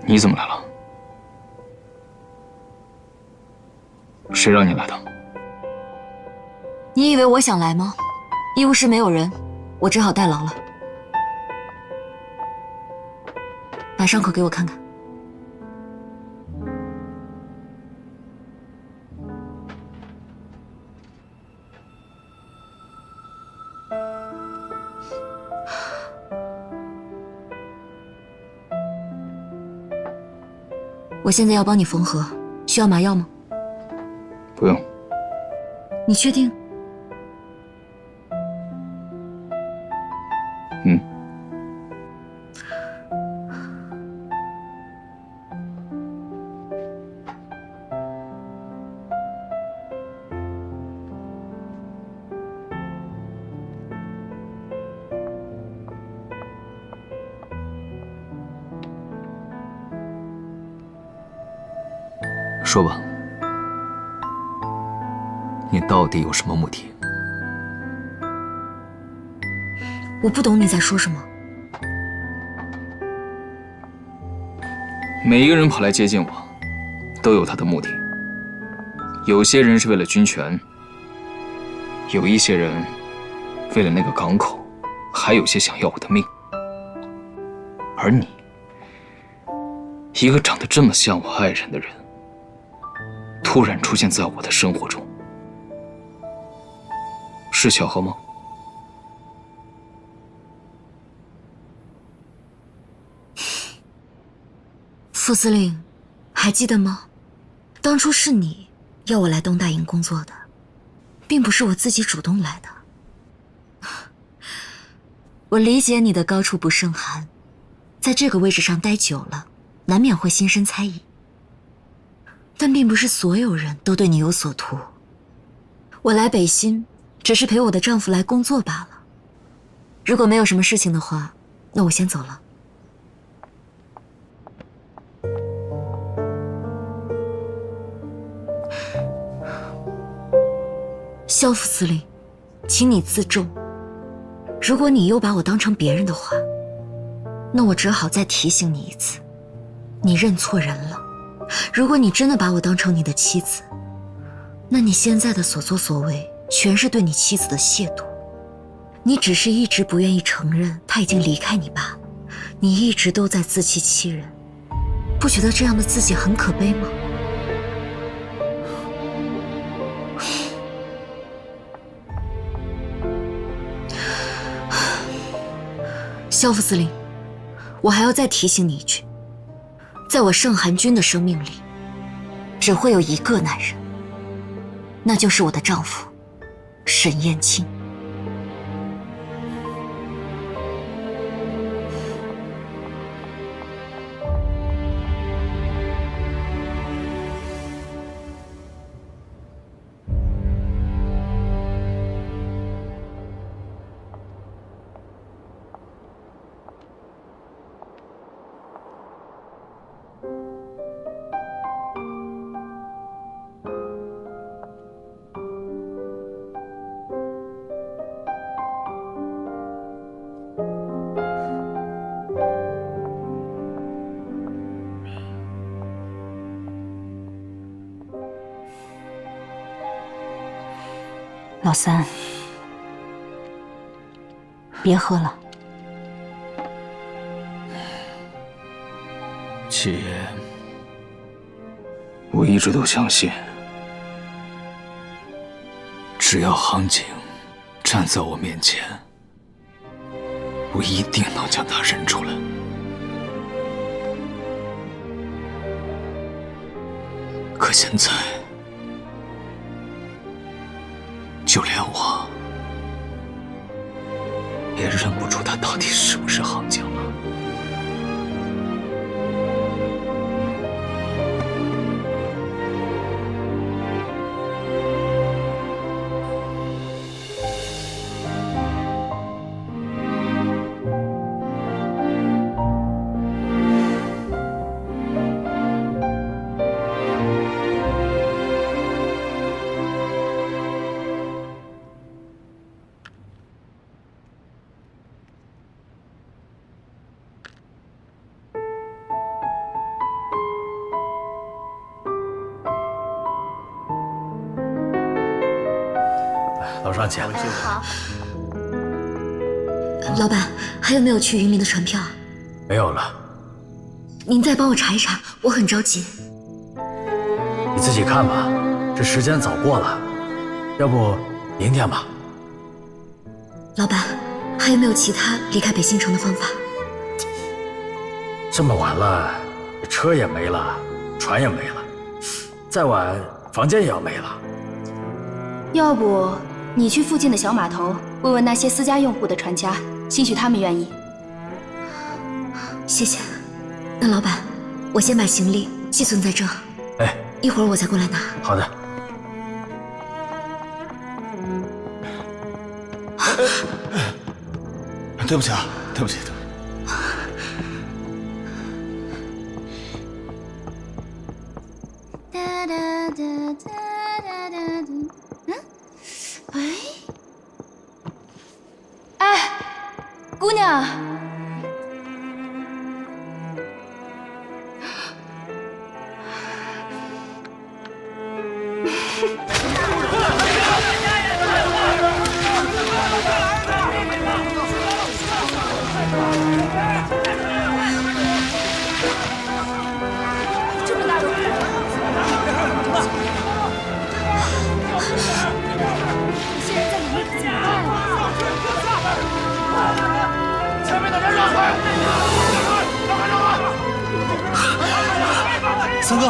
你怎么来了？谁让你来的？你以为我想来吗？医务室没有人，我只好代劳了。把伤口给我看看。我现在要帮你缝合，需要麻药吗？不用。你确定？嗯。说吧，你到底有什么目的？我不懂你在说什么。每一个人跑来接近我，都有他的目的。有些人是为了军权，有一些人为了那个港口，还有些想要我的命。而你，一个长得这么像我爱人的人，突然出现在我的生活中，是巧合吗？副司令，还记得吗？当初是你要我来东大营工作的，并不是我自己主动来的。我理解你的高处不胜寒，在这个位置上待久了，难免会心生猜疑。但并不是所有人都对你有所图。我来北新，只是陪我的丈夫来工作罢了。如果没有什么事情的话，那我先走了。萧副司令，请你自重。如果你又把我当成别人的话，那我只好再提醒你一次，你认错人了。如果你真的把我当成你的妻子，那你现在的所作所为全是对你妻子的亵渎。你只是一直不愿意承认他已经离开你罢了，你一直都在自欺欺人，不觉得这样的自己很可悲吗？萧副司令，我还要再提醒你一句，在我盛寒君的生命里，只会有一个男人，那就是我的丈夫沈燕青。老三，别喝了。姐，我一直都相信，只要杭景站在我面前，我一定能将他认出来。可现在，就连我也认不出他到底是不是杭景了。上见。好。老板，还有没有去云林的船票？没有了。您再帮我查一查，我很着急。你自己看吧，这时间早过了，要不明天吧。老板，还有没有其他离开北新城的方法？这么晚了，车也没了，船也没了，再晚房间也要没了。要不你去附近的小码头问问那些私家用户的船家，兴许他们愿意。谢谢。那老板，我先把行李寄存在这。哎，一会儿我再过来拿。好的。对不起啊，对不起。哎，姑娘。这么大的雾，这些人在里面可怎么办啊？前面的人让开！三哥，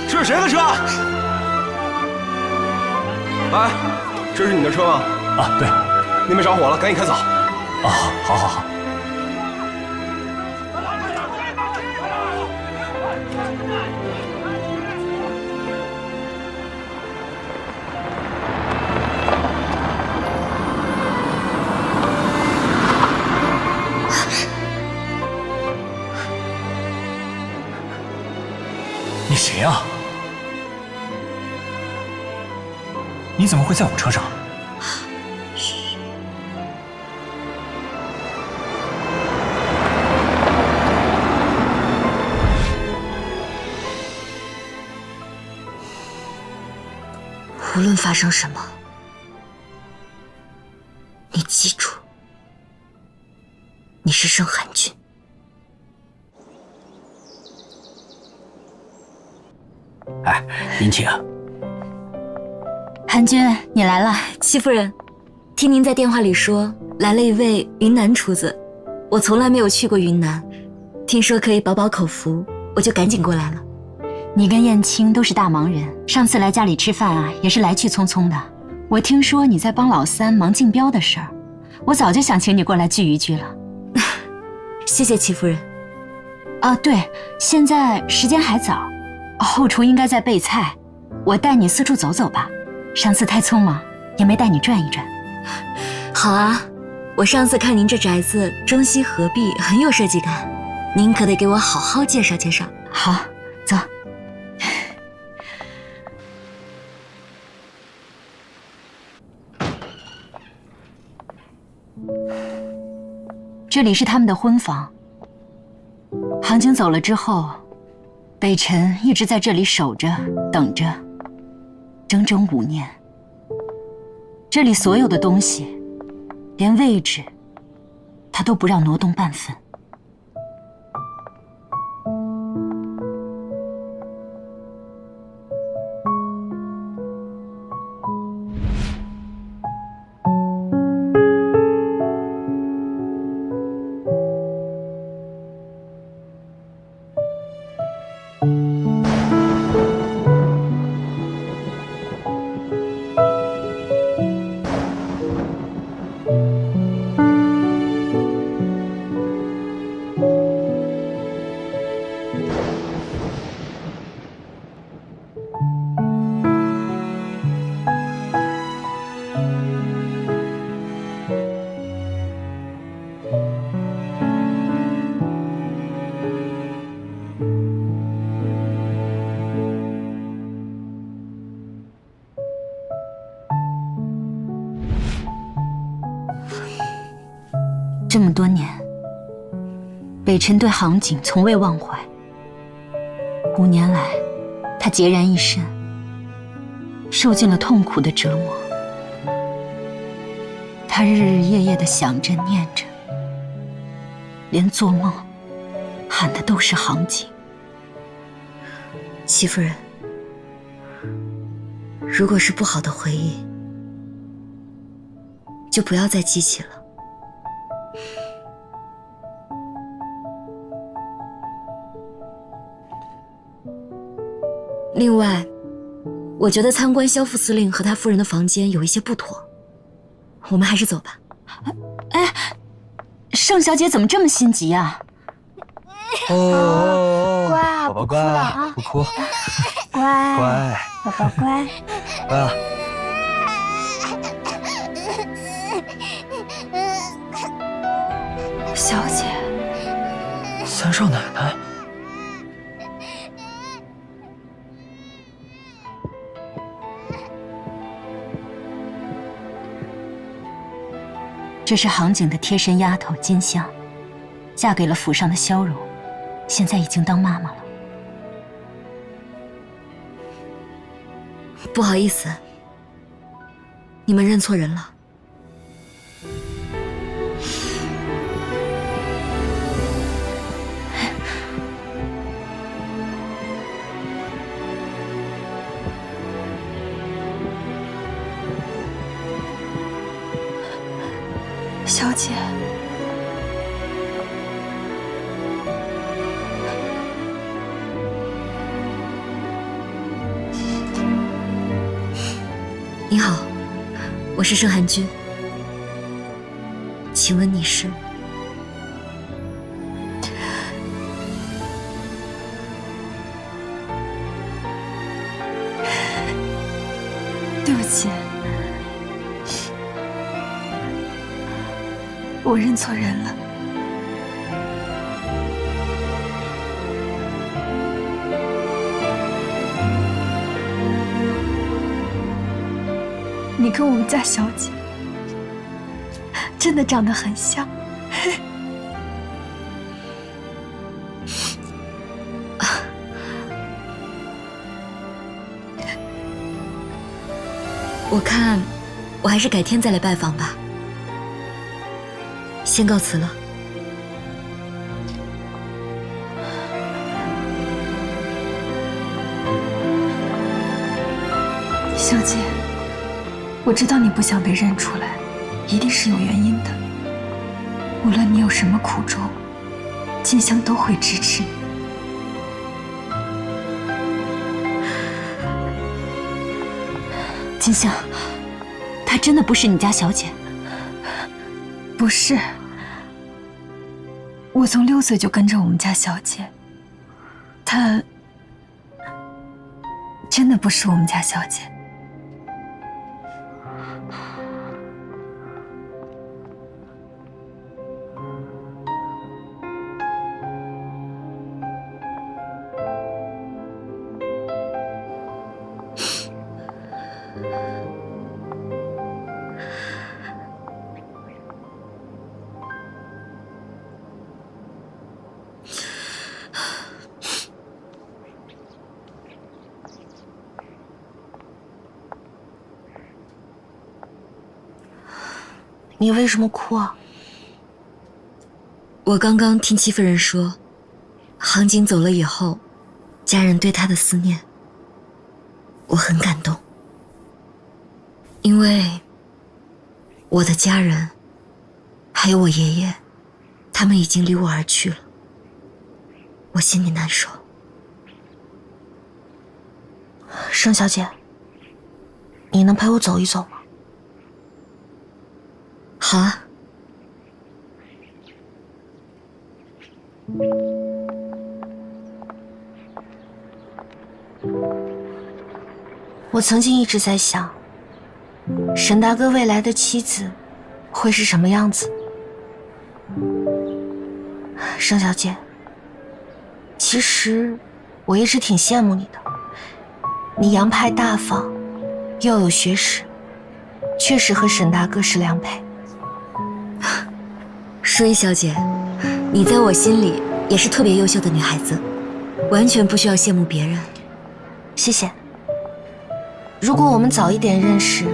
这是谁的车？哎，这是你的车吗？啊，对。那边着火了，赶紧开走。哦，好好好。你谁啊？你怎么会在我车上？嘘。无论发生什么，你记住，你是盛寒君。哎，云清，寒君，你来了。戚夫人，听您在电话里说来了一位云南厨子，我从来没有去过云南，听说可以饱饱口福，我就赶紧过来了。你跟燕青都是大忙人，上次来家里吃饭啊，也是来去匆匆的。我听说你在帮老三忙竞标的事儿，我早就想请你过来聚一聚了。谢谢戚夫人。啊，对，现在时间还早，后厨应该在备菜，我带你四处走走吧。上次太匆忙，也没带你转一转。好啊，我上次看您这宅子中西合璧，很有设计感，您可得给我好好介绍介绍。好，走。这里是他们的婚房。杭景走了之后，北辰一直在这里守着等着，整整5年。这里所有的东西，连位置，他都不让挪动半分。这么多年，北辰对杭景从未忘怀。5年来，他孑然一身，受尽了痛苦的折磨。他日日夜夜地想着念着，连做梦喊的都是杭景。戚夫人，如果是不好的回忆，就不要再记起了。另外，我觉得参观萧副司令和他夫人的房间有一些不妥，我们还是走吧。哎，盛小姐怎么这么心急啊？哦，乖啊，宝宝乖啊，不哭，乖，乖，宝宝乖。乖了。小姐，三少奶奶。这是杭景的贴身丫头金香，嫁给了府上的萧荣，现在已经当妈妈了。不好意思，你们认错人了。小姐，你好，我是盛寒君，请问你是？对不起，我认错人了。你跟我们家小姐真的长得很像。我看，我还是改天再来拜访吧。先告辞了。小姐，我知道你不想被认出来，一定是有原因的。无论你有什么苦衷，金香都会支持你。金香，她真的不是你家小姐？不是，我从6岁就跟着我们家小姐，她真的不是我们家小姐。你为什么哭啊？我刚刚听戚夫人说，杭景走了以后，家人对他的思念，我很感动。因为我的家人，还有我爷爷，他们已经离我而去了，我心里难受。盛小姐，你能陪我走一走吗？好啊。我曾经一直在想，沈大哥未来的妻子会是什么样子。盛小姐，其实我一直挺羡慕你的，你洋派大方，又有学识，确实和沈大哥是良配。舒一小姐，你在我心里也是特别优秀的女孩子，完全不需要羡慕别人。谢谢。如果我们早一点认识，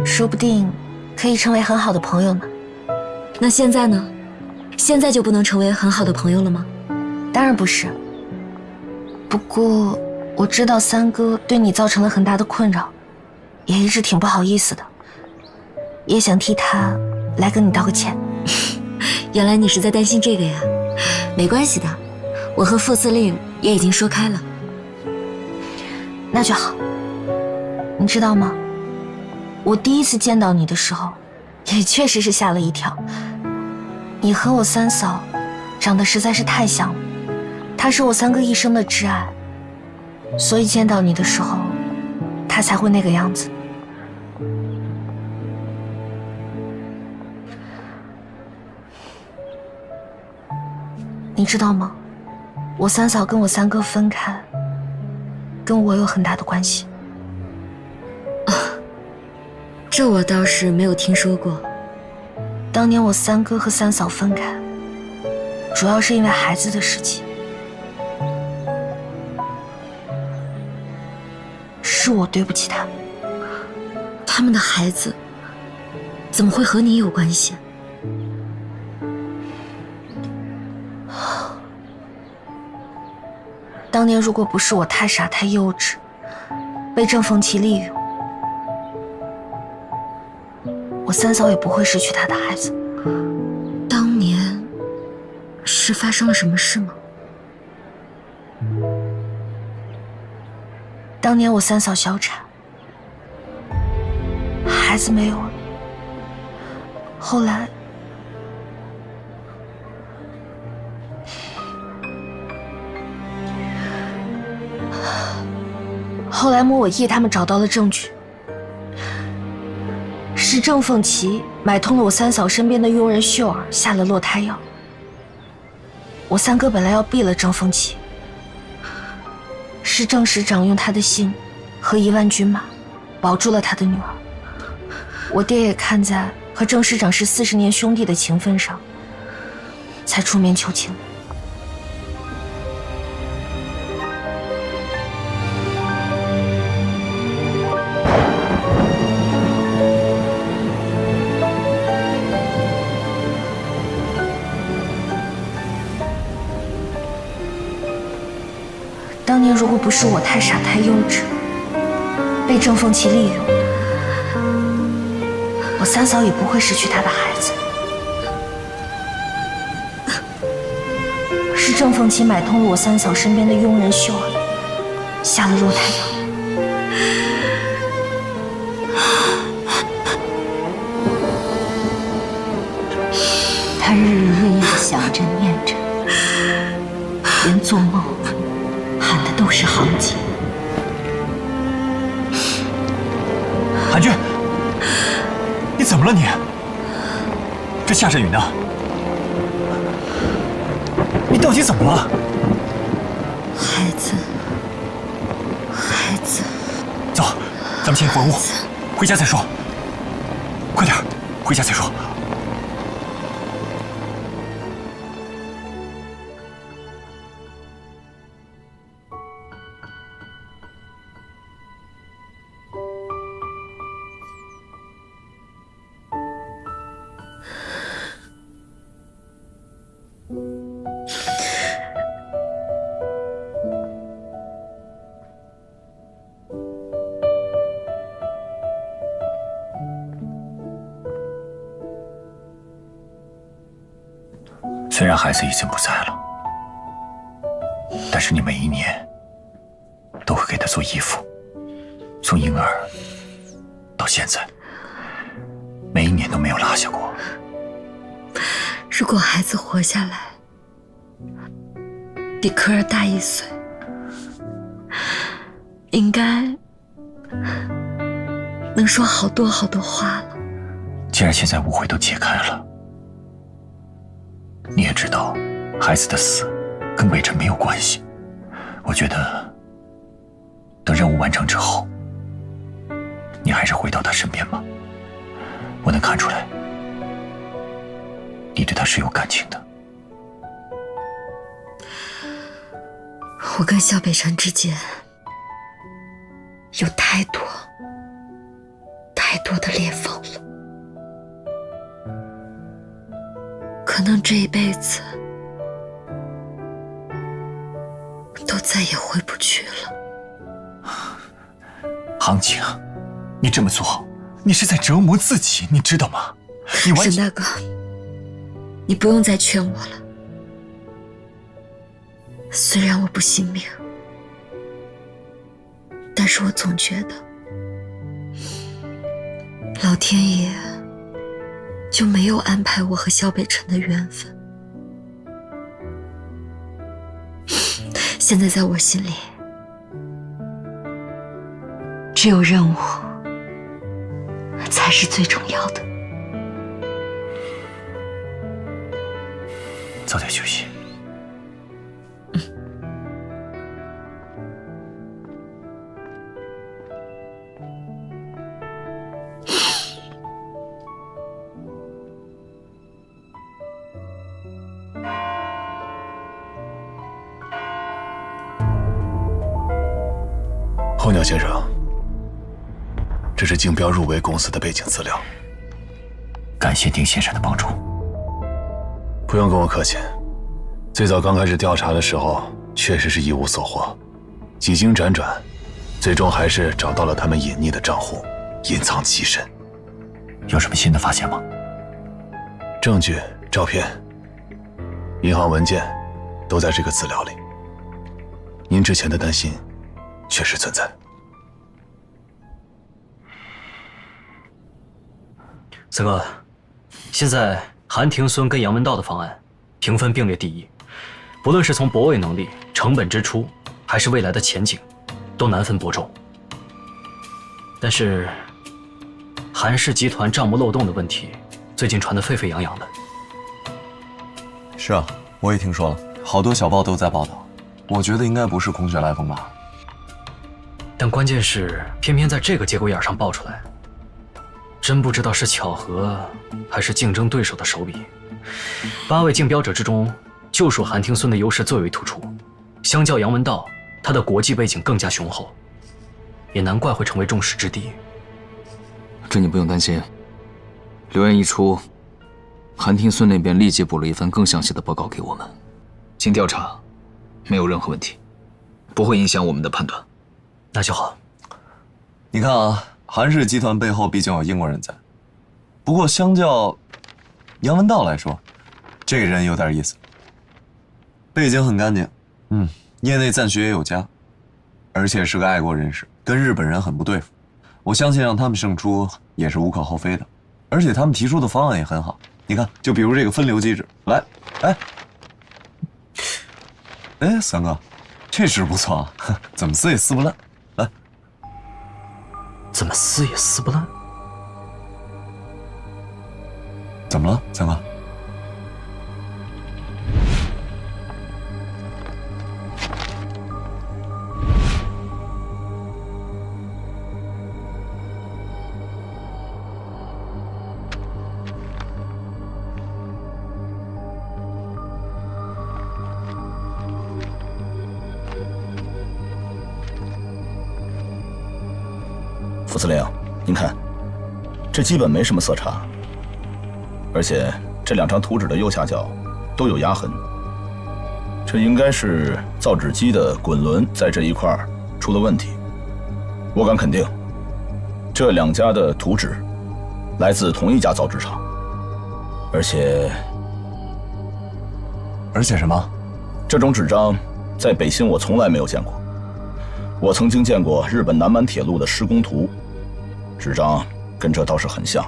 说不定可以成为很好的朋友呢。那现在呢？现在就不能成为很好的朋友了吗？当然不是。不过我知道三哥对你造成了很大的困扰，也一直挺不好意思的，也想替他来跟你道个歉。原来你是在担心这个呀？没关系的，我和副司令也已经说开了。那就好。你知道吗？我第一次见到你的时候，也确实是吓了一跳。你和我三嫂长得实在是太像了，她是我三哥一生的挚爱，所以见到你的时候，她才会那个样子。你知道吗？我三嫂跟我三哥分开，跟我有很大的关系。这我倒是没有听说过。当年我三哥和三嫂分开，主要是因为孩子的事情。是我对不起他们。他们的孩子怎么会和你有关系？当年如果不是我太傻太幼稚，被郑凤琪利用，我三嫂也不会失去她的孩子。当年是发生了什么事吗？当年我三嫂小产，孩子没有了。后来莫我义他们找到了证据，是郑凤琪买通了我三嫂身边的佣人秀儿，下了落胎药。我三哥本来要毙了郑凤琪，是郑师长用他的姓和1万军马保住了他的女儿。我爹也看在和郑师长是40年兄弟的情分上，才出面求情。当年如果不是我太傻太幼稚，被郑凤琪利用，我三嫂也不会失去她的孩子。是郑凤琪买通了我三嫂身边的佣人秀儿，下了落胎药。他日日夜夜的想着念着，连做梦喊的都是行情。韩君，你怎么了你？这下着雨呢，你到底怎么了？孩子，走，咱们先回屋，回家再说。快点，回家再说。虽然孩子已经不在了，但是你每一年都会给他做衣服，从婴儿到现在，每一年都没有落下过。如果孩子活下来，比科儿大1岁，应该能说好多好多话了。既然现在误会都解开了，你也知道孩子的死跟魏晨没有关系，我觉得等任务完成之后，你还是回到他身边吧。我能看出来，你对他是有感情的。我跟萧北辰之间有太多的裂缝了，可能这一辈子都再也回不去了。杭景，你这么做，你是在折磨自己，你知道吗？你完全……沈大哥，你不用再劝我了。虽然我不信命，但是我总觉得老天爷就没有安排我和萧北辰的缘分。现在在我心里，只有任务才是最重要的。早点休息。候鸟先生，这是竞标入围公司的背景资料。感谢丁先生的帮助。不用跟我客气。最早刚开始调查的时候，确实是一无所获。几经辗转，最终还是找到了他们隐匿的账户，隐藏极深。有什么新的发现吗？证据、照片、银行文件都在这个资料里。您之前的担心确实存在。三哥，现在韩廷孙跟杨文道的方案评分并列第一，不论是从博位能力、成本支出，还是未来的前景，都难分伯仲。但是，韩氏集团账目漏洞的问题，最近传得沸沸扬扬的。是啊，我也听说了，好多小报都在报道。我觉得应该不是空穴来风吧。但关键是，偏偏在这个节骨眼上爆出来，真不知道是巧合，还是竞争对手的手笔。8位竞标者之中，就属韩廷孙的优势最为突出，相较杨文道，他的国际背景更加雄厚，也难怪会成为众矢之的。这你不用担心，流言一出，韩廷孙那边立即补了一份更详细的报告给我们，经调查，没有任何问题，不会影响我们的判断。那就好。你看啊，韩氏集团背后毕竟有英国人在，不过相较杨文道来说，这个人有点意思，背景很干净，业内赞许也有加，而且是个爱国人士，跟日本人很不对付。我相信让他们胜出也是无可厚非的，而且他们提出的方案也很好。你看，就比如这个分流机制，来，三哥，这事不错啊，怎么撕也撕不烂。来，怎么撕也撕不烂？怎么了，三哥？副司令，您看，这基本没什么色差，而且这2张图纸的右下角都有压痕，这应该是造纸机的滚轮在这一块出了问题。我敢肯定，这2家的图纸来自同一家造纸厂，而且什么？这种纸张在北新我从来没有见过。我曾经见过日本南满铁路的施工图，纸张跟这倒是很像。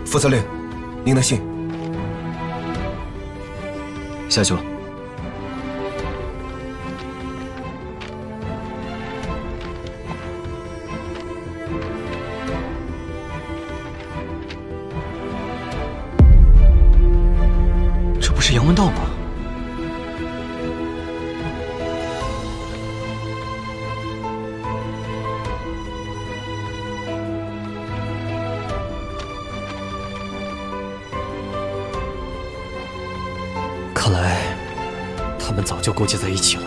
副司令，您的信。下去了。是杨文道吗？看来他们早就勾结在一起了。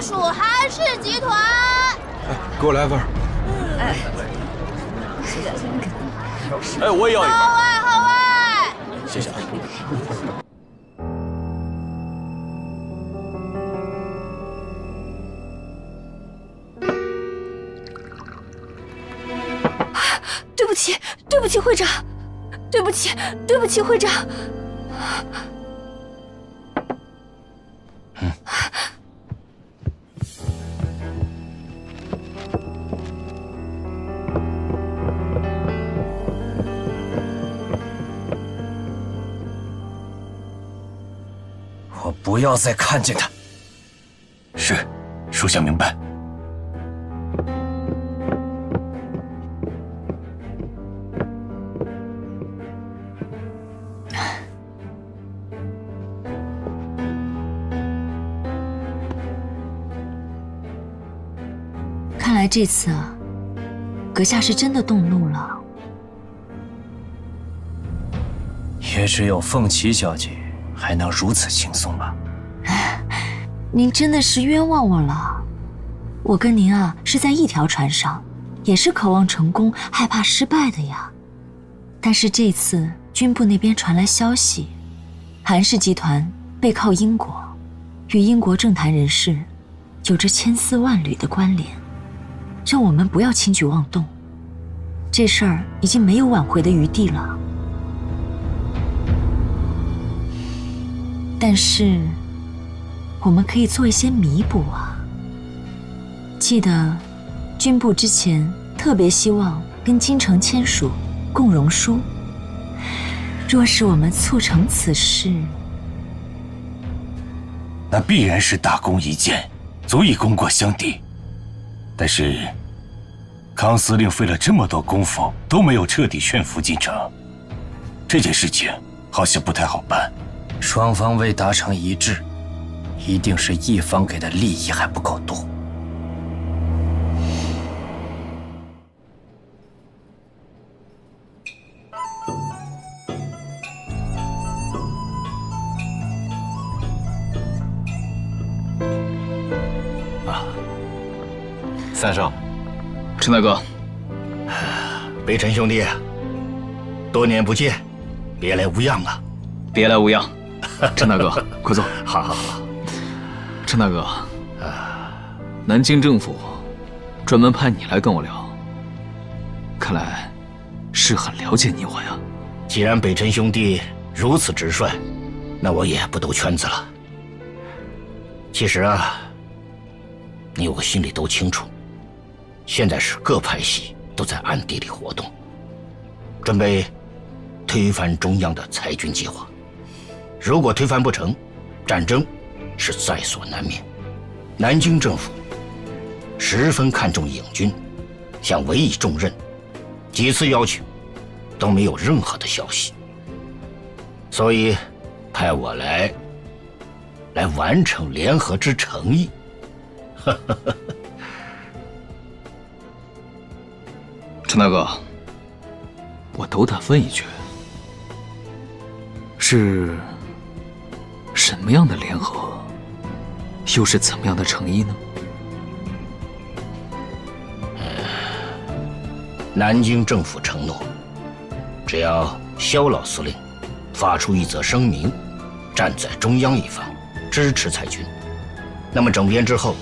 属韩氏集团。给我来一份。我也要一份。号外！谢谢。对不起，对不起，会长，对不起，对不起，会长。我不要再看见他。是，属下明白。看来这次啊，阁下是真的动怒了。也只有凤琪小姐还能如此轻松吧？您真的是冤枉我了。我跟您啊是在一条船上，也是渴望成功，害怕失败的呀。但是这次军部那边传来消息，韩氏集团背靠英国，与英国政坛人士有着千丝万缕的关联，让我们不要轻举妄动。这事儿已经没有挽回的余地了。但是我们可以做一些弥补啊。记得军部之前特别希望跟京城签署共荣书，若是我们促成此事，那必然是大功一件，足以功过相抵。但是康司令费了这么多功夫都没有彻底驯服京城，这件事情好像不太好办。双方未达成一致，一定是一方给的利益还不够多。三少，陈大哥，北辰兄弟，多年不见，别来无恙啊！别来无恙。陈大哥，快坐。好好好。陈大哥，南京政府专门派你来跟我聊，看来是很了解你我呀。既然北辰兄弟如此直率，那我也不兜圈子了。其实啊，你我心里都清楚，现在是各派系都在暗地里活动，准备推翻中央的裁军计划。如果推翻不成，战争是在所难免。南京政府十分看重影军，想委以重任，几次邀请都没有任何的消息，所以派我来完成联合之诚意。陈大哥，我斗胆问一句，是什么样的联合，又是怎么样的诚意呢？南京政府承诺，只要萧老司令发出一则声明，站在中央一方，支持裁军，那么整编之后，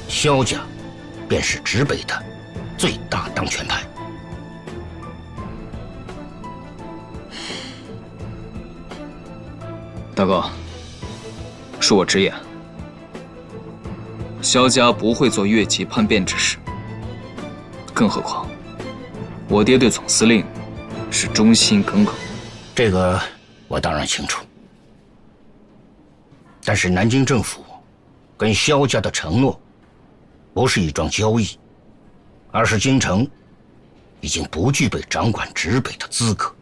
萧家便是直北的最大当权派。大哥，恕我直言，萧家不会做越级叛变之事，更何况我爹对总司令是忠心耿耿。这个我当然清楚。但是南京政府跟萧家的承诺，不是一桩交易，而是京城已经不具备掌管直北的资格。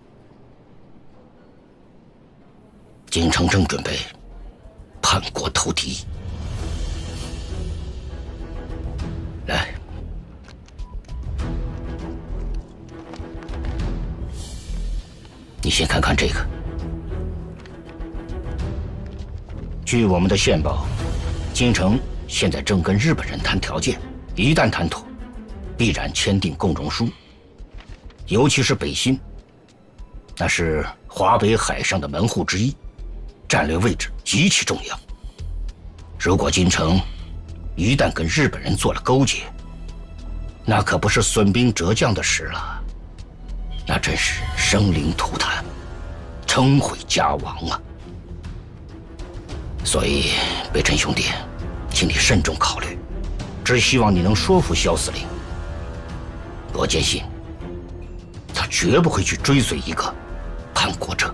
京城正准备叛国投敌。来，你先看看这个。据我们的线报，京城现在正跟日本人谈条件，一旦谈妥，必然签订共荣书。尤其是北新，那是华北海上的门户之一，战略位置极其重要。如果京城一旦跟日本人做了勾结，那可不是损兵折将的事了，那真是生灵涂炭，称毁家亡啊！所以，北辰兄弟，请你慎重考虑，只希望你能说服萧司令。我坚信，他绝不会去追随一个叛国者。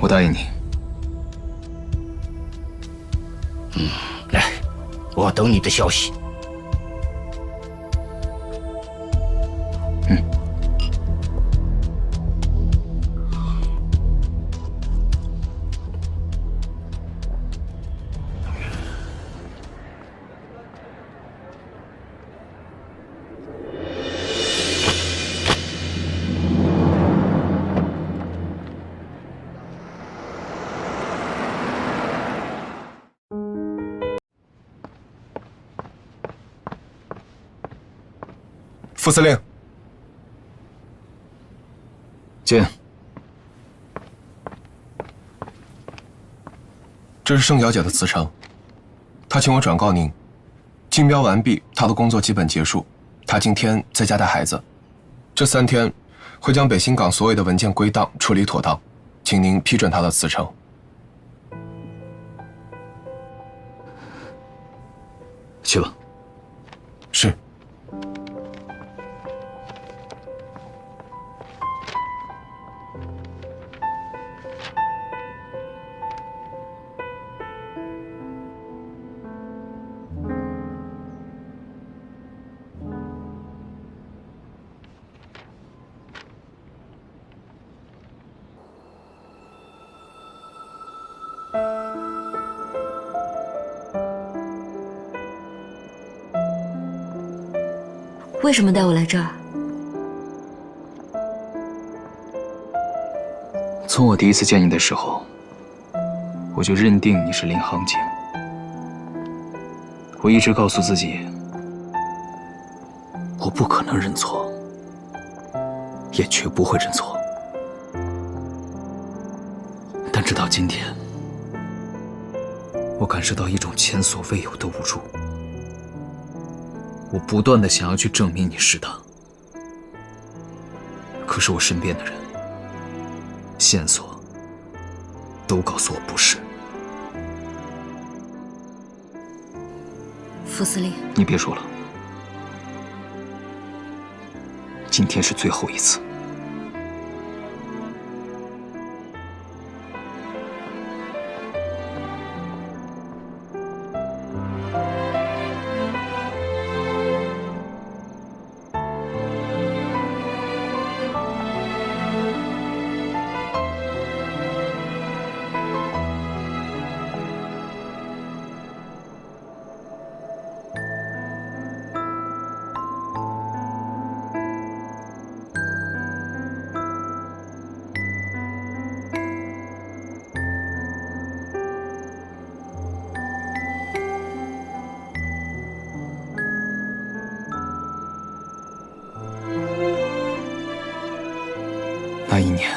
我答应你。来，我等你的消息。副司令，进。这是盛小姐的辞呈，她请我转告您，竞标完毕，她的工作基本结束，她今天在家带孩子，这3天会将北新港所有的文件归档处理妥当，请您批准她的辞呈。去吧。是。为什么带我来这儿？从我第一次见你的时候，我就认定你是林航景。我一直告诉自己，我不可能认错，也绝不会认错。但直到今天，我感受到一种前所未有的无助。我不断地想要去证明你是他，可是我身边的人、线索都告诉我不是。副司令，你别说了，今天是最后一次。那一年，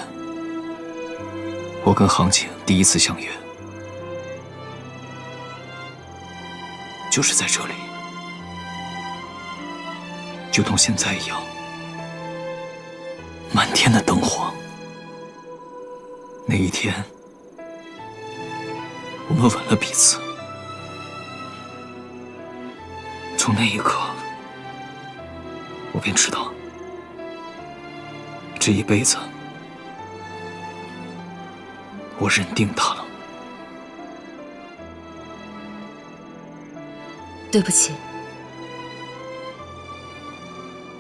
我跟航景第一次相约，就是在这里，就同现在一样，满天的灯火。那一天，我们吻了彼此。从那一刻，我便知道，这一辈子我认定他了。对不起，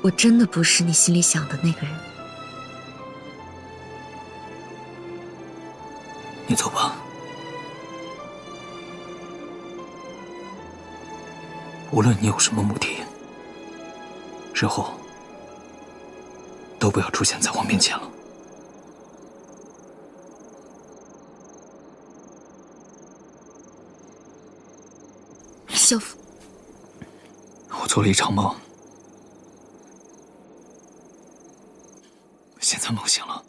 我真的不是你心里想的那个人。你走吧。无论你有什么目的，日后都不要出现在我面前了。萧父，我做了一场梦，现在梦醒了。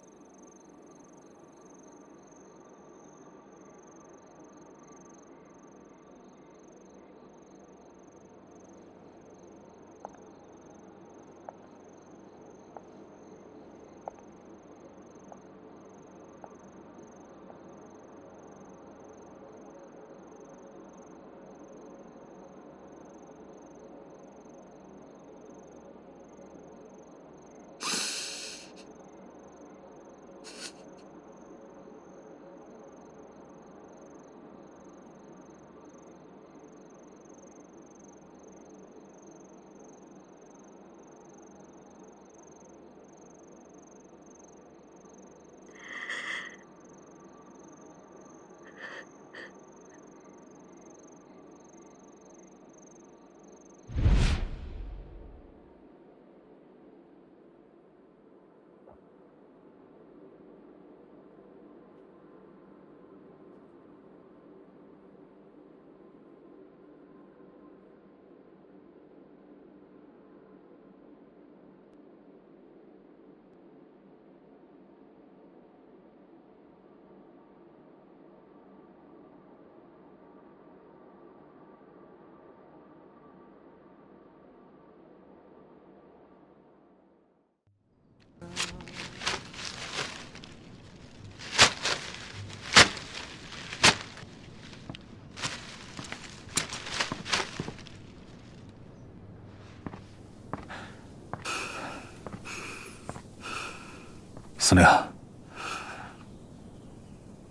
司令，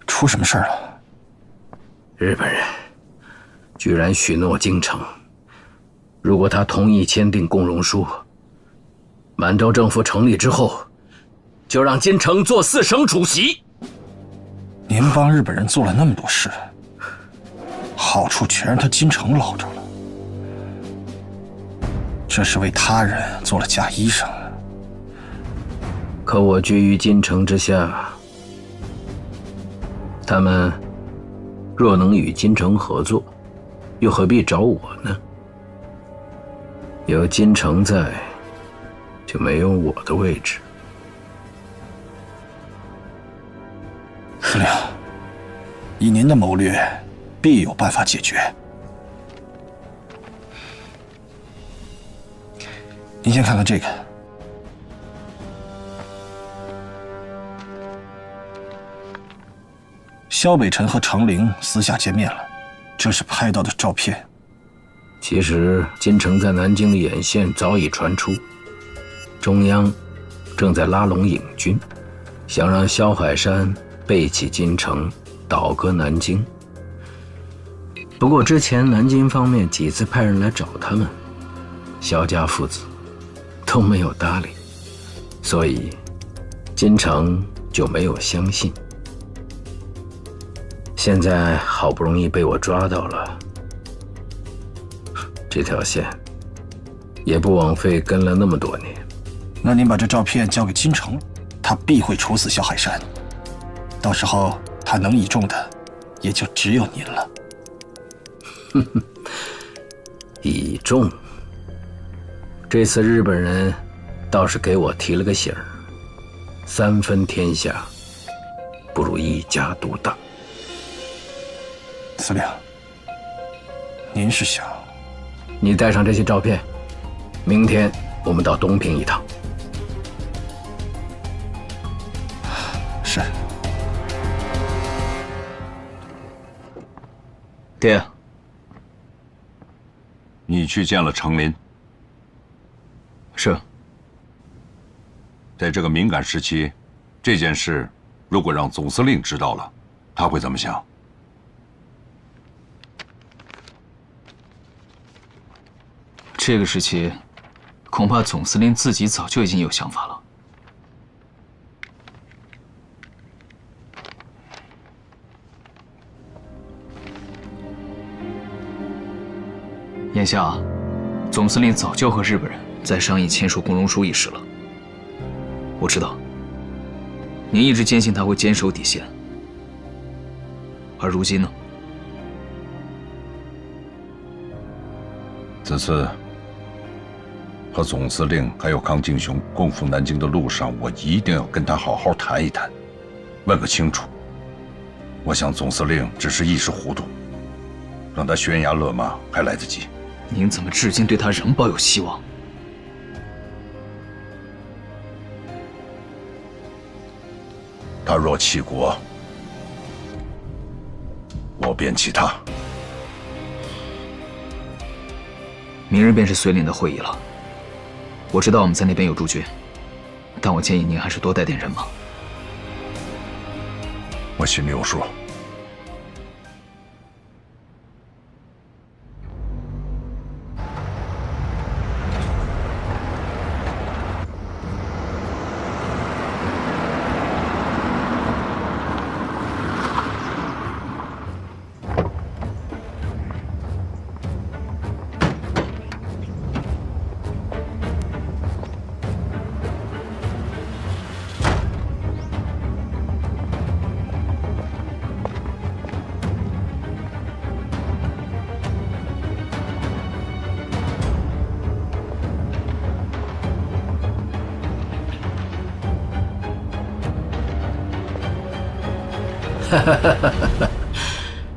出什么事儿了？日本人居然许诺京城，如果他同意签订共荣书，满洲政府成立之后，就让金城做4省主席。您帮日本人做了那么多事，好处全让他金城捞着了，这是为他人做了假衣裳。可我居于金城之下，他们若能与金城合作，又何必找我呢？有金城在，就没有我的位置。司令，以您的谋略，必有办法解决。您先看看这个。萧北辰和程灵私下见面了，这是拍到的照片。其实金城在南京的眼线早已传出，中央正在拉拢影军，想让萧海山背弃金城，倒戈南京。不过之前南京方面几次派人来找他们，萧家父子都没有搭理，所以金城就没有相信。现在好不容易被我抓到了，这条线也不枉费跟了那么多年。那您把这照片交给金城，他必会处死萧海山，到时候他能倚重的也就只有您了。倚重？这次日本人倒是给我提了个醒儿，3分天下不如一家独大。司令，您是想……你带上这些照片，明天我们到东平一趟。是。爹，你去见了程林。是。在这个敏感时期，这件事如果让总司令知道了，他会怎么想？这个时期，恐怕总司令自己早就已经有想法了。眼下，总司令早就和日本人在商议签署共荣书一事了。我知道，您一直坚信他会坚守底线，而如今呢？此次和总司令还有康敬雄共赴南京的路上，我一定要跟他好好谈一谈，问个清楚。我想总司令只是一时糊涂，让他悬崖勒马还来得及。您怎么至今对他仍抱有希望？他若弃国，我便弃他。明日便是绥岭的会议了。我知道我们在那边有驻军，但我建议您还是多带点人马。我心里有数。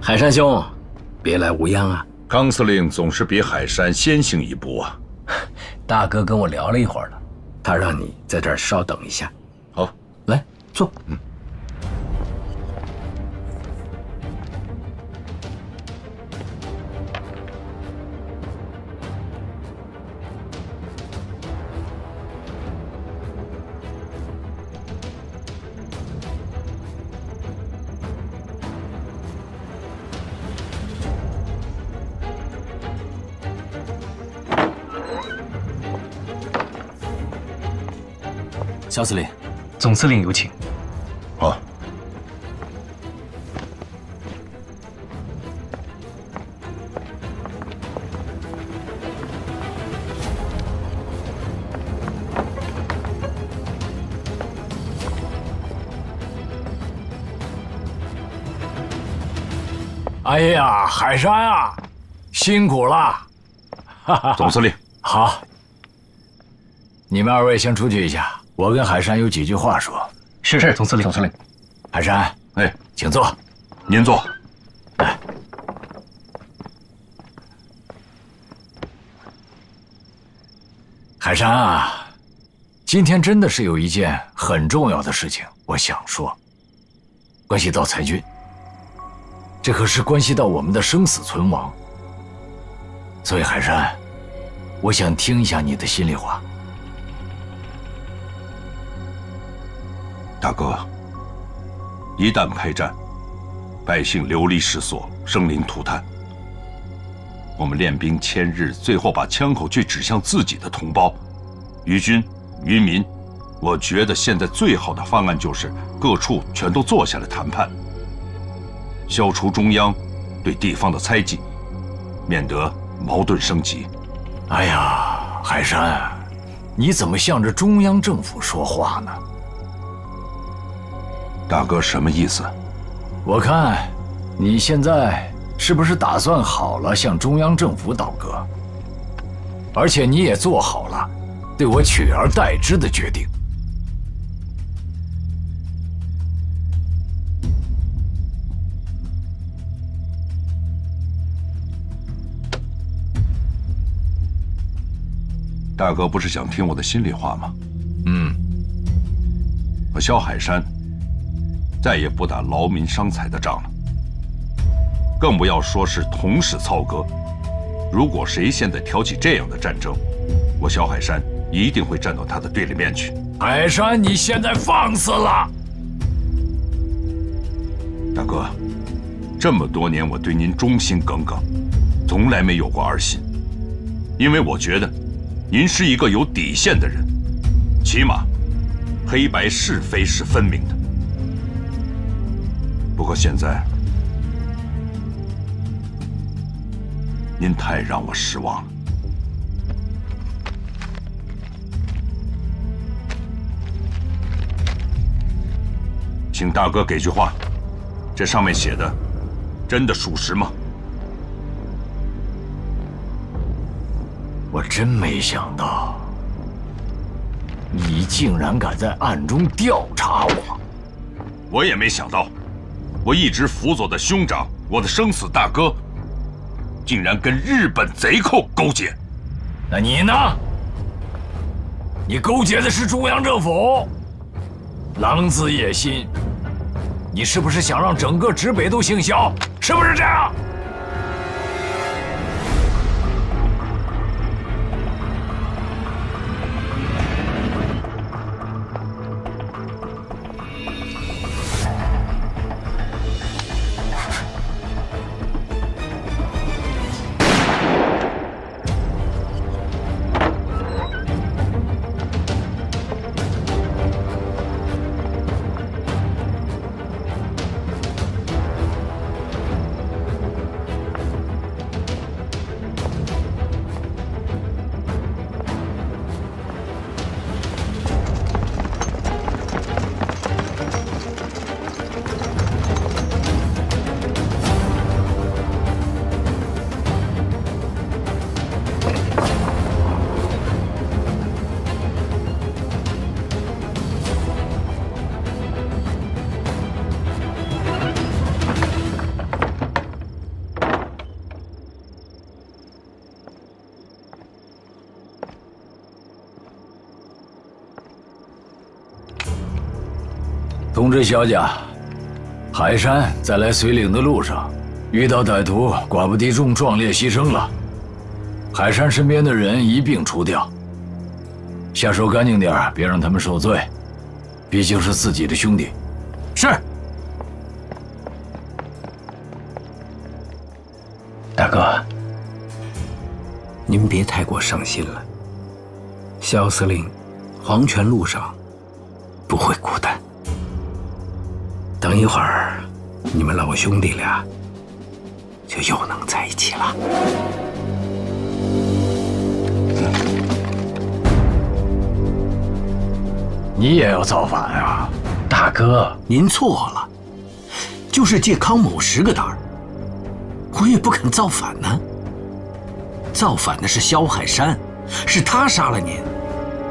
海山兄，别来无恙啊！康司令总是比海山先行一步啊。大哥跟我聊了一会儿了，他让你在这儿稍等一下。好，来坐。肖司令，总司令有请。好。哎呀，海山啊，辛苦了！总司令，好，你们二位先出去一下。我跟海山有几句话说。是，总司令。总司令，海山，哎，请坐。您坐。来，海山啊，今天真的是有一件很重要的事情，我想说，关系到裁军，这可是关系到我们的生死存亡。所以海山，我想听一下你的心里话。大哥，一旦开战，百姓流离失所，生灵涂炭。我们练兵千日，最后把枪口却指向自己的同胞，于军于民。我觉得现在最好的方案就是各处全都坐下来谈判，消除中央对地方的猜忌，免得矛盾升级。哎呀，海山，你怎么向着中央政府说话呢？大哥什么意思？我看你现在是不是打算好了向中央政府倒戈？而且你也做好了对我取而代之的决定。大哥不是想听我的心里话吗？我萧海山再也不打劳民伤财的仗了，更不要说是同室操戈。如果谁现在挑起这样的战争，我萧海山一定会站到他的对立面去。海山，你现在放肆了！大哥，哥，这么多年我对您忠心耿耿，从来没有过二心，因为我觉得您是一个有底线的人，起码黑白是非是分明的。不过现在，您太让我失望了。请大哥给句话，这上面写的真的属实吗？我真没想到，你竟然敢在暗中调查我。我也没想到，我一直辅佐的兄长，我的生死大哥，竟然跟日本贼寇勾结。那你呢？你勾结的是中央政府，狼子野心。你是不是想让整个直北都姓萧？是不是这样？通知小贾，海山在来绥岭的路上，遇到歹徒，寡不敌众，壮烈牺牲了。海山身边的人一并除掉，下手干净点，别让他们受罪，毕竟是自己的兄弟。是。大哥，您别太过伤心了。萧司令，黄泉路上不会孤单。等一会儿，你们老兄弟俩就又能在一起了。你也要造反啊，大哥？您错了，就是借康某10个胆儿，我也不肯造反呢。造反的是萧海山，是他杀了您，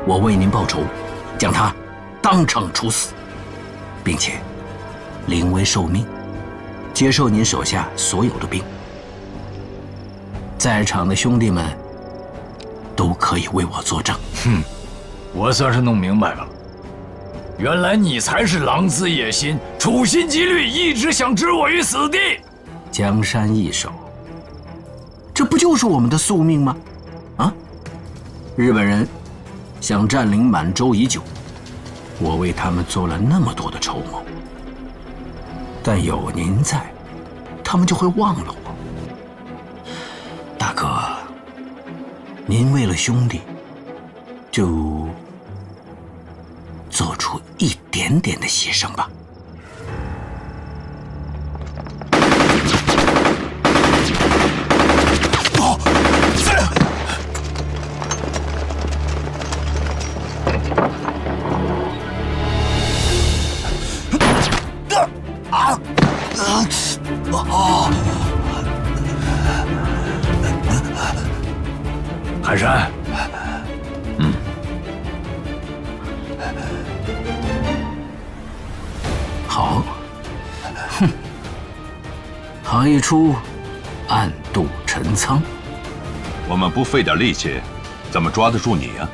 我为您报仇，将他当场处死，并且临危受命，接受您手下所有的兵。在场的兄弟们都可以为我作证。哼，我算是弄明白了，原来你才是狼子野心，处心积虑，一直想置我于死地。江山易手，这不就是我们的宿命吗？啊，日本人想占领满洲已久，我为他们做了那么多的筹谋，但有您在，他们就会忘了我。大哥，您为了兄弟，就做出一点点的牺牲吧。海山，好，哼，好一出暗度陈仓。我们不费点力气，怎么抓得住你呀？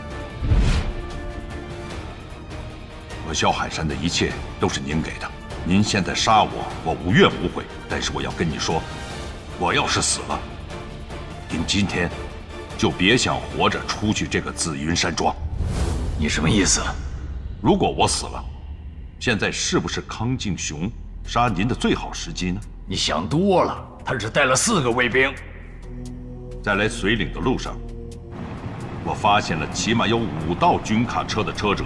我萧海山的一切都是您给的，您现在杀我，我无怨无悔。但是我要跟你说，我要是死了，您今天就别想活着出去这个紫云山庄。你什么意思？如果我死了，现在是不是康敬雄杀您的最好时机呢？你想多了，他只带了4个卫兵。在来绥岭的路上，我发现了起码有5道军卡车的车辙，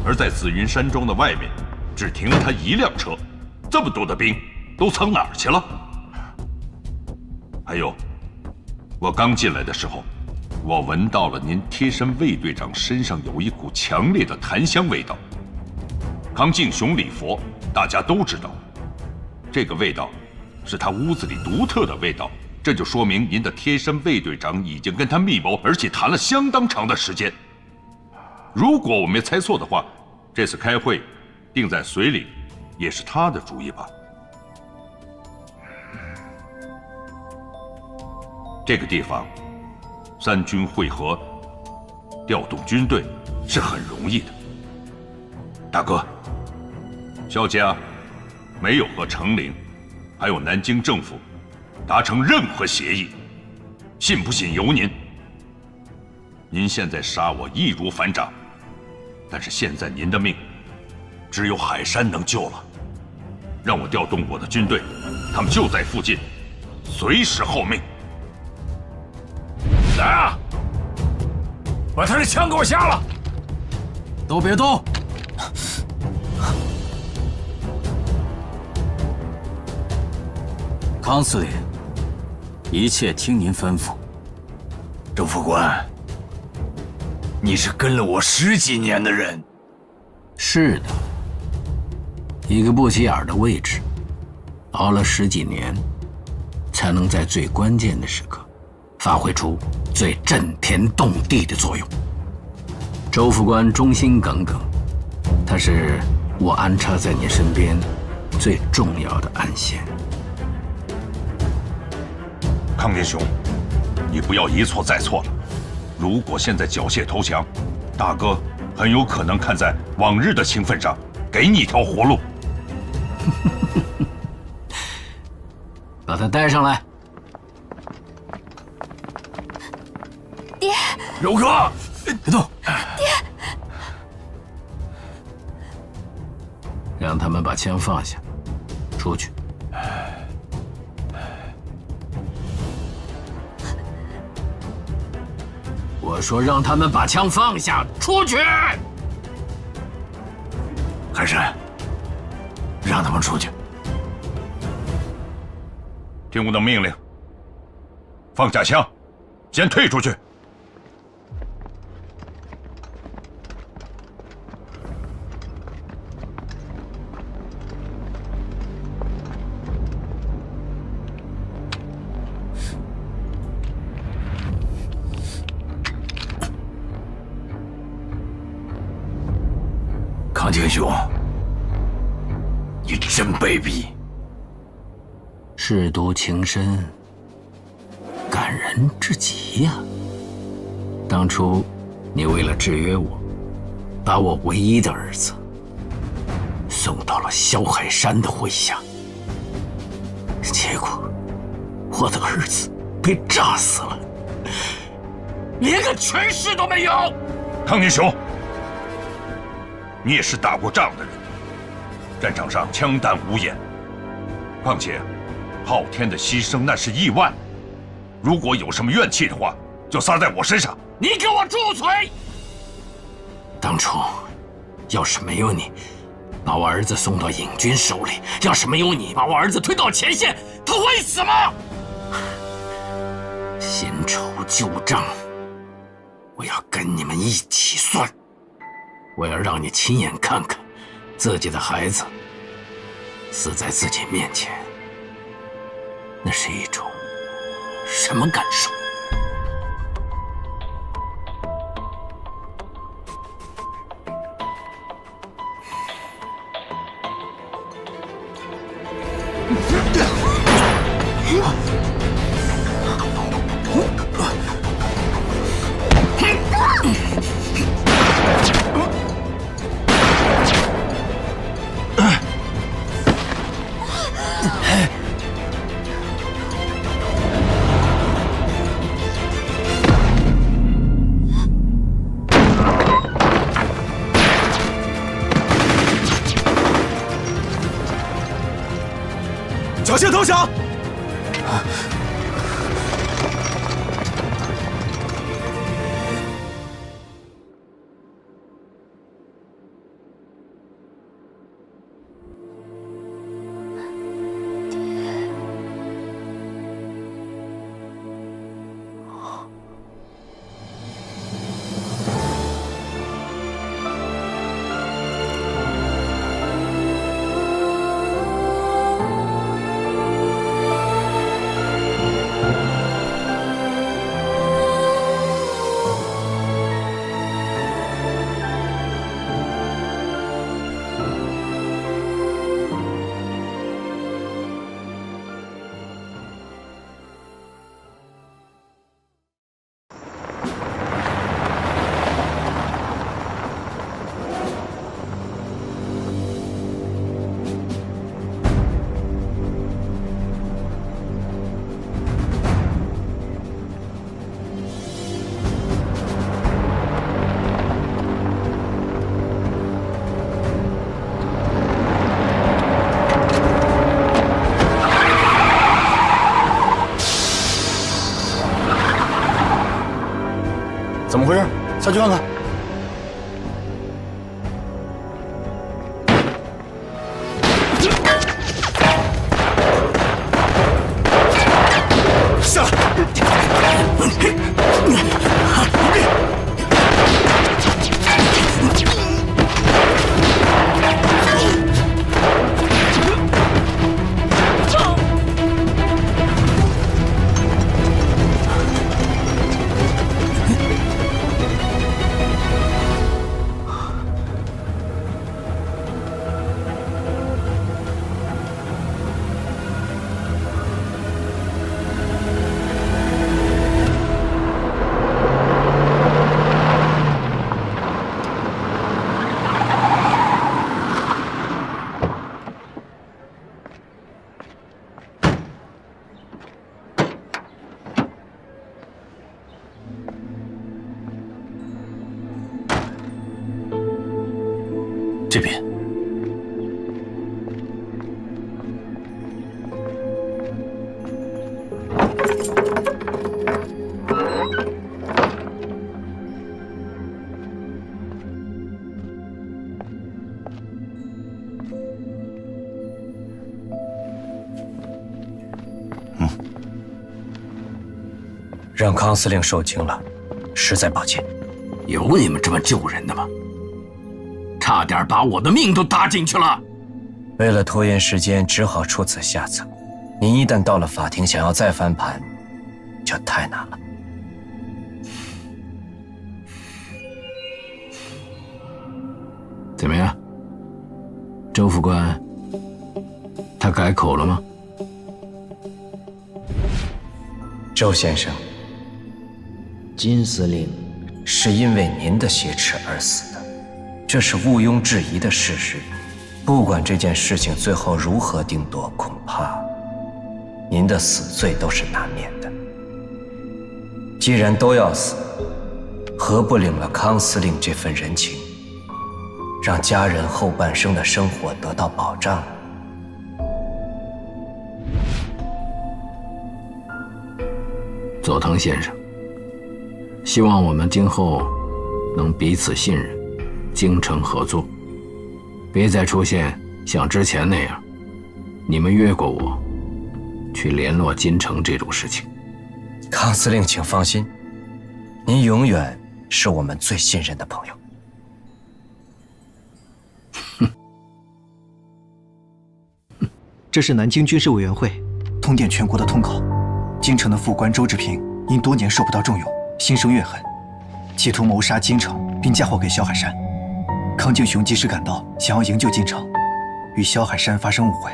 而在紫云山庄的外面，只停了他1辆车。这么多的兵都藏哪儿去了？还有，我刚进来的时候，我闻到了您贴身卫队长身上有一股强烈的檀香味道。康敬雄礼佛，大家都知道，这个味道是他屋子里独特的味道。这就说明您的贴身卫队长已经跟他密谋，而且谈了相当长的时间。如果我没猜错的话，这次开会定在绥岭，也是他的主意吧？这个地方，3军会合，调动军队是很容易的。大哥，萧家没有和成陵，还有南京政府达成任何协议，信不信由您。您现在杀我易如反掌，但是现在您的命只有海山能救了。让我调动我的军队，他们就在附近，随时候命。来啊！把他的枪给我下了！都别动！康司令，一切听您吩咐。周副官，你是跟了我10几年的人。是的，一个不起眼的位置，熬了10几年，才能在最关键的时刻发挥出最震天动地的作用。周副官忠心耿耿，他是我安插在你身边最重要的暗线。康天雄，你不要一错再错了。如果现在缴械投降，大哥很有可能看在往日的情分上，给你一条活路。把他带上来。爹，柔哥，别动。爹，让他们把枪放下，出去。我说让他们把枪放下，出去！海山，让他们出去。听我的命令，放下枪，先退出去。康敬雄，你真卑鄙！舐犊情深，感人至极呀！当初你为了制约我，把我唯一的儿子送到了萧海山的麾下，结果我的儿子被炸死了，连个全尸都没有。康宁雄，你也是打过仗的人，战场上枪弹无眼，况且昊天的牺牲那是亿万，如果有什么怨气的话，就撒在我身上。你给我住嘴！当初要是没有你把我儿子送到瘾军手里，要是没有你把我儿子推到前线，他会死吗？新仇旧账，我要跟你们一起算。我要让你亲眼看看自己的孩子死在自己面前，那是一种什么感受？缴械投降！怎么回事？下去看看。下来！这边。让康司令受惊了，实在抱歉。有你们这么救人的吗？差点把我的命都搭进去了。为了拖延时间，只好出此下策。您一旦到了法庭，想要再翻盘，就太难了。怎么样，周副官，他改口了吗？周先生，金司令是因为您的挟持而死的，这是毋庸置疑的事实。不管这件事情最后如何定夺，恐怕您的死罪都是难免的。既然都要死，何不领了康司令这份人情，让家人后半生的生活得到保障？佐藤先生，希望我们今后能彼此信任，精诚合作，别再出现像之前那样，你们越过我去联络金城这种事情。康司令，请放心，您永远是我们最信任的朋友。这是南京军事委员会通电全国的通告。京城的副官周志平因多年受不到重用，心生怨恨，企图谋杀京城，并嫁祸给萧海山。康敬雄及时赶到，想要营救京城，与萧海山发生误会。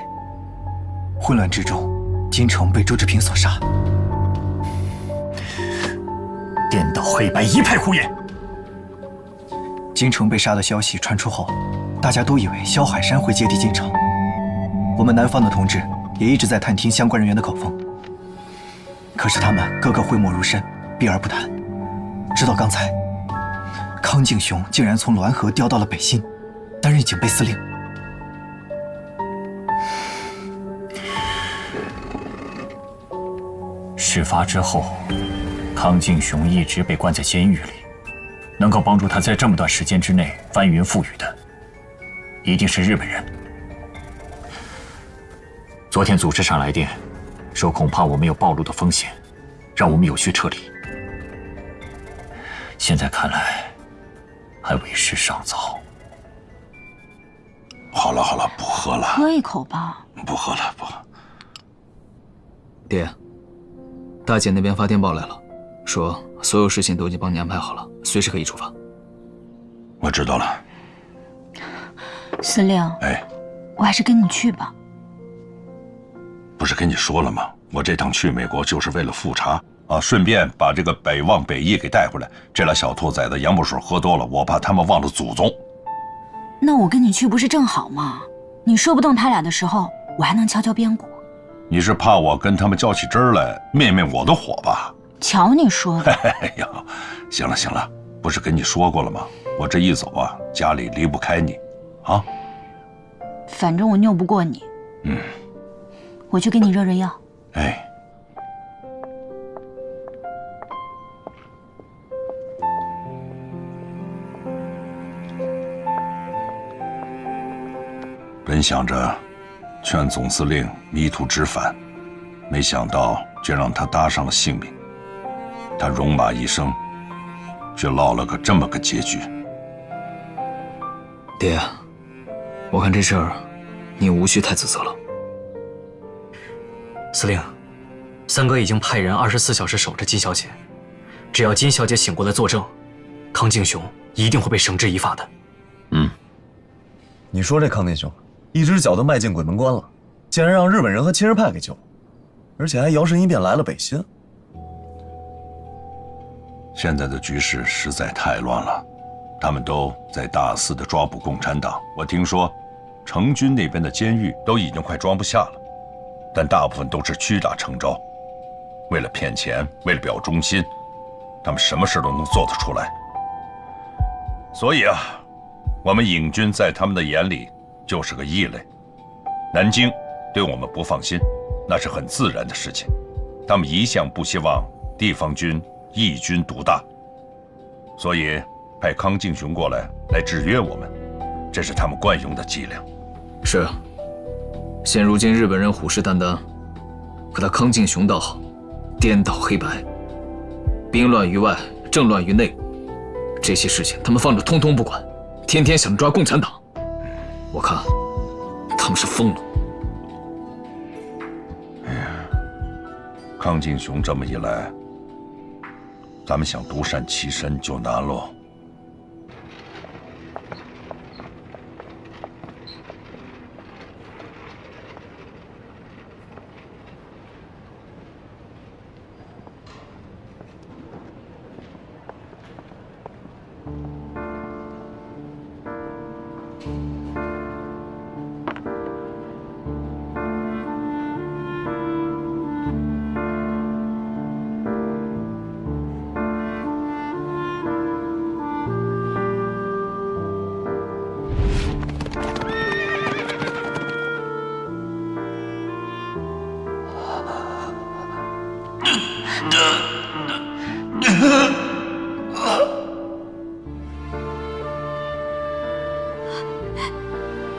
混乱之中，京城被周志平所杀。颠倒黑白，一派胡言！京城被杀的消息传出后，大家都以为萧海山会接替京城。我们南方的同志也一直在探听相关人员的口风。可是他们个个讳莫如深，避而不谈。直到刚才，康敬雄竟然从滦河调到了北新，担任警备司令。事发之后，康敬雄一直被关在监狱里，能够帮助他在这么短时间之内翻云覆雨的，一定是日本人。昨天组织上来电，说恐怕我们有暴露的风险，让我们有序撤离。现在看来，还为时尚早。好了好了，不喝了，喝一口吧。不喝了，不喝。爹，大姐那边发电报来了，说所有事情都已经帮你安排好了，随时可以出发。我知道了。司令，哎，我还是跟你去吧。不是跟你说了吗？我这趟去美国就是为了复查啊，顺便把这个北望北翼给带回来。这俩小兔崽子洋墨水喝多了，我怕他们忘了祖宗。那我跟你去不是正好吗？你说不动他俩的时候，我还能敲敲边鼓。你是怕我跟他们较起真儿来，灭灭我的火吧？瞧你说的。哎呀，行了行了，不是跟你说过了吗？我这一走啊，家里离不开你，啊。反正我拗不过你。嗯。我去给你热热药。哎。本想着劝总司令迷途知返，没想到却让他搭上了性命。他戎马一生，却落了个这么个结局。爹，我看这事儿你无需太自责了。司令，三哥已经派人24小时守着金小姐，只要金小姐醒过来作证，康敬雄一定会被绳之以法的。嗯，你说这康敬雄一只脚都迈进鬼门关了，竟然让日本人和亲日派给救了，而且还摇身一变来了北新。现在的局势实在太乱了，他们都在大肆的抓捕共产党。我听说，成军那边的监狱都已经快装不下了，但大部分都是屈打成招，为了骗钱，为了表忠心，他们什么事都能做得出来。所以啊，我们影军在他们的眼里就是个异类。南京对我们不放心，那是很自然的事情。他们一向不希望地方军一军独大，所以派康敬雄过来制约我们，这是他们惯用的伎俩。是，现如今日本人虎视眈眈，可他康敬雄倒好，颠倒黑白，兵乱于外，政乱于内，这些事情他们放着通通不管，天天想抓共产党。我看他们是疯了。哎呀，康敬雄这么一来，咱们想独善其身就难喽。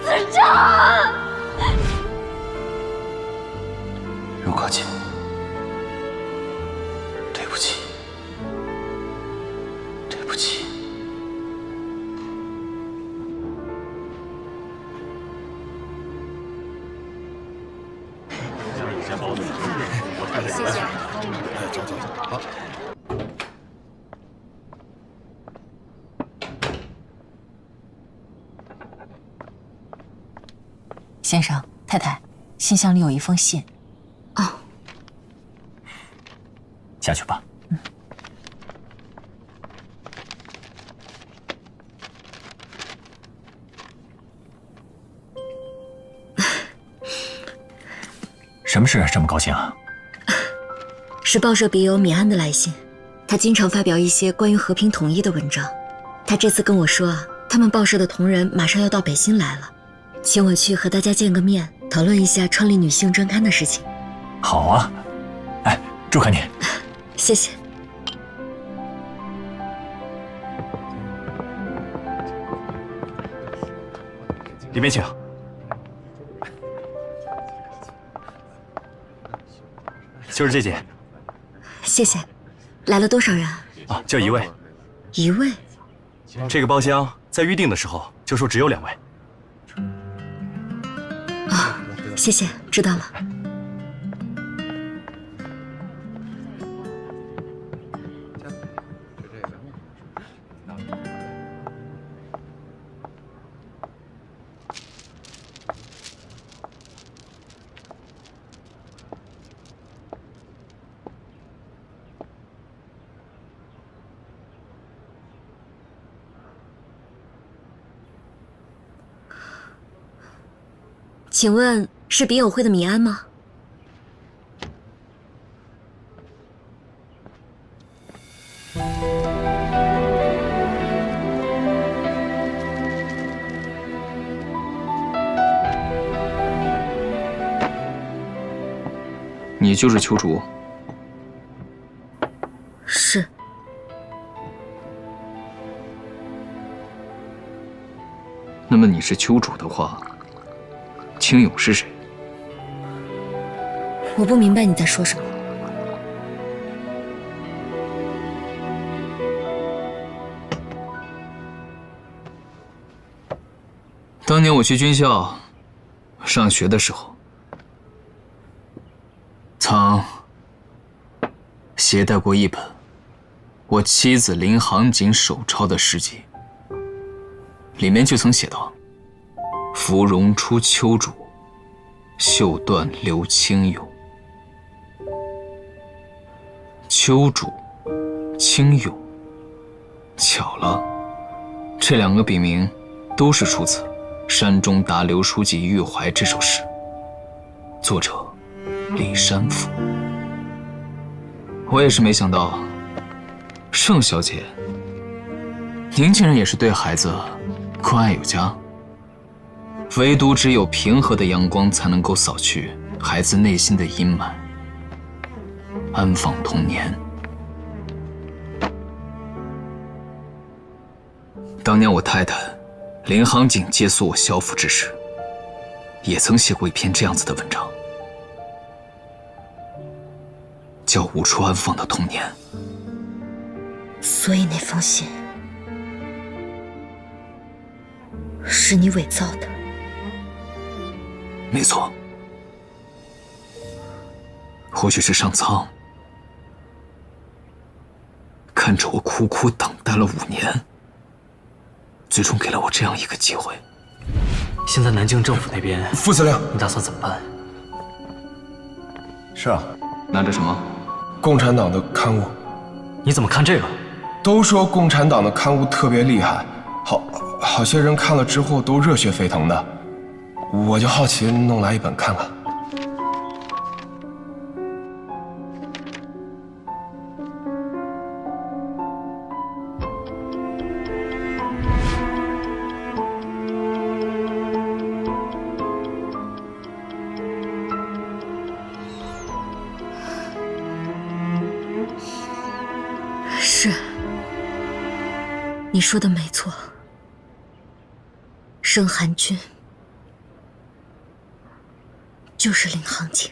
司长，如可姐，对不起，对不起。谢谢。走走走，好。先生、太太，信箱里有一封信。哦，下去吧。什么事这么高兴啊？是报社笔友米安的来信，他经常发表一些关于和平统一的文章。他这次跟我说啊，他们报社的同仁马上要到北新来了，请我去和大家见个面，讨论一下创立女性专刊的事情。好啊，哎，祝贺你。谢谢。里面请。就是这间。谢谢。来了多少人？啊，就1位。1位。这个包厢在预定的时候就说只有2位。啊，谢谢，知道了。请问是笔友会的米安吗？你就是秋竹？是。那么你是秋主的话，青勇是谁？我不明白你在说什么。当年我去军校上学的时候，曾携带过一本我妻子林行景手抄的诗集，里面就曾写道：“芙蓉出秋渚，绣缎留青勇。”秋渚、青勇，巧了，这2个笔名都是出自山中达刘书记郁怀这首诗，作者李山甫。我也是没想到，盛小姐，您竟然也是对孩子关爱有加。唯独只有平和的阳光才能够扫去孩子内心的阴霾，安放童年。当年我太太林行景借宿我校服之时，也曾写过一篇这样子的文章，叫《无处安放的童年》。所以那封信是你伪造的？没错，或许是上苍看着我苦苦等待了5年，最终给了我这样一个机会。现在南京政府那边，副司令，你打算怎么办？是啊，拿着什么？共产党的刊物。你怎么看这个？都说共产党的刊物特别厉害，好些人看了之后都热血沸腾的，我就好奇弄来一本看看。是，你说的没错。盛寒君就是林行景。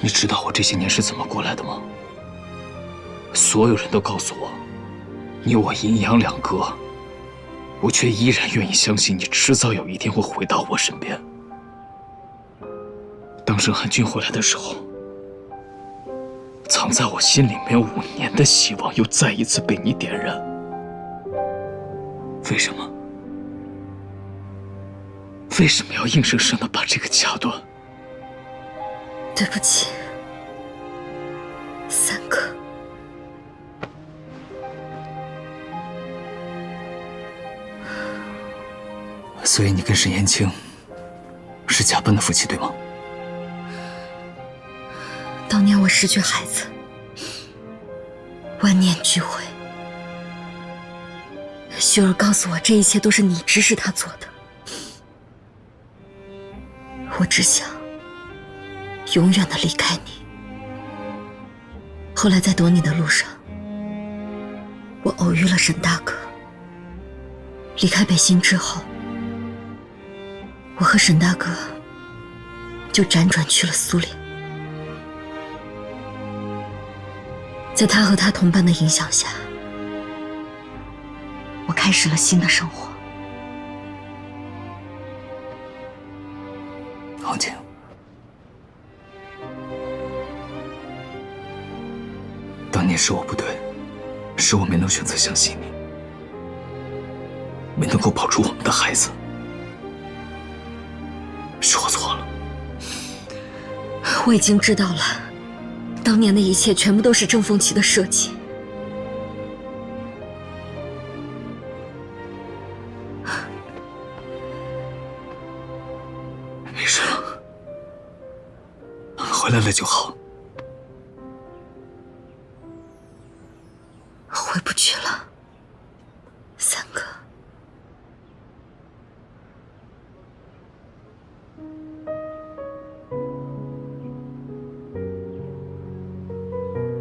你知道我这些年是怎么过来的吗？所有人都告诉我，你我阴阳两隔，我却依然愿意相信你迟早有一天会回到我身边。当盛寒君回来的时候，藏在我心里面5年的希望又再一次被你点燃。为什么？为什么要硬生生的把这个掐断？对不起，3个。所以你跟沈延青是假扮的夫妻，对吗？当年我失去孩子，万念俱灰。雪儿告诉我，这一切都是你指使他做的。我只想永远的离开你。后来在躲你的路上，我偶遇了沈大哥。离开北新之后，我和沈大哥就辗转去了苏联。在他和他同伴的影响下，我开始了新的生活。王静，当年是我不对，是我没能选择相信你，没能够保住我们的孩子，是我错了。我已经知道了，当年的一切全部都是郑凤琪的设计。没事了，回来了就好。回不去了，三哥。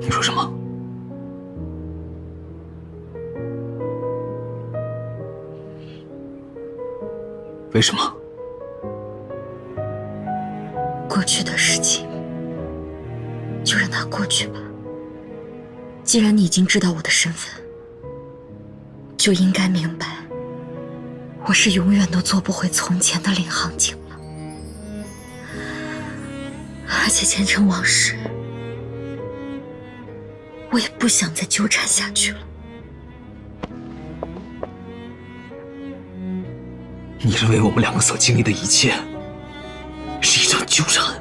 你说什么？为什么？过去的事情就让它过去吧。既然你已经知道我的身份，就应该明白，我是永远都做不回从前的领航警了。而且前尘往事，我也不想再纠缠下去了。你认为我们两个所经历的一切是一场纠缠？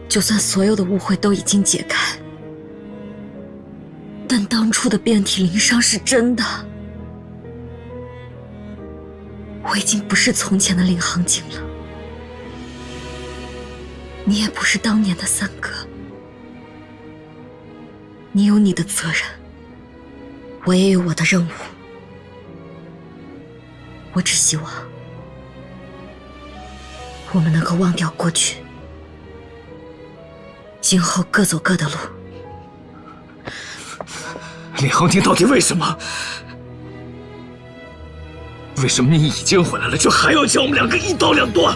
就算所有的误会都已经解开，但当初的遍体鳞伤是真的。我已经不是从前的领航警了，你也不是当年的三哥。你有你的责任，我也有我的任务。我只希望我们能够忘掉过去，今后各走各的路。领航警到底为什么？为什么你已经回来了，却还要将我们两个一刀两断？